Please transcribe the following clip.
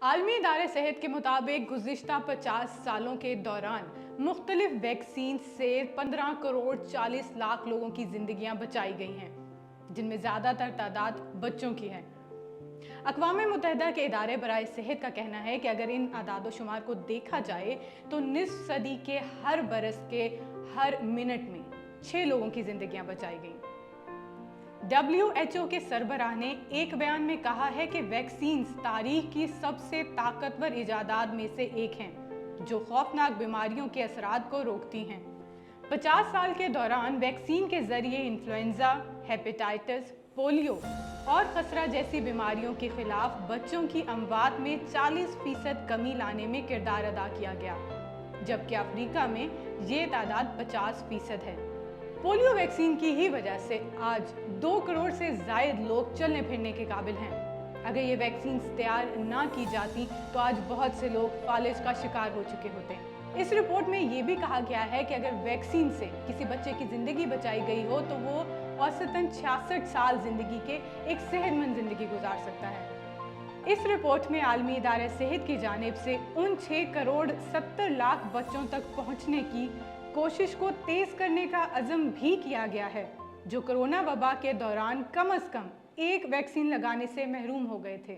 आलमी इदारे सेहत के मुताबिक गुज़िश्ता 50 सालों के दौरान मुख्तलिफ वैक्सीन से 15 करोड़ 40 लाख लोगों की जिंदगियां बचाई गई हैं, जिनमें ज़्यादातर तादाद बच्चों की है। अक़वाम मुत्तहिदा के इदारे बराए सेहत का कहना है कि अगर इन आदाद-ओ-शुमार को देखा जाए तो निस्फ सदी के हर बरस के हर मिनट में 6 लोगों की जिंदगियां बचाई गईं। WHO के सरबराह ने एक बयान में कहा है कि वैक्सीन्स तारीख की सबसे ताकतवर इजादात में से एक हैं, जो खौफनाक बीमारियों के असरात को रोकती हैं। 50 साल के दौरान वैक्सीन के जरिए इन्फ्लुएंजा, हेपेटाइटिस, पोलियो और खसरा जैसी बीमारियों के खिलाफ बच्चों की अमवात में 40% कमी लाने में किरदार अदा किया गया, जबकि अफ्रीका में ये तादाद 50% है। पोलियो वैक्सीन की ही वजह से आज 2 करोड़ से ज़ायद लोग चलने फिरने के काबिल हैं। अगर ये वैक्सीन तैयार ना की जाती तो आज बहुत से लोग फालिज का शिकार हो चुके होते। इस रिपोर्ट में ये भी कहा गया है कि अगर वैक्सीन से किसी बच्चे की ज़िंदगी बचाई गई हो तो वो औसतन 66 साल ज़िंदगी के एक सेहतमंद ज़िंदगी गुजार सकता है। इस रिपोर्ट में आलमी इदारे सेहत की जानिब से उन 6 करोड़ 70 लाख बच्चों तक पहुँचने की कोशिश को तेज करने का अज़म भी किया गया है, जो कोरोना वबा के दौरान कम से कम एक वैक्सीन लगाने से महरूम हो गए थे।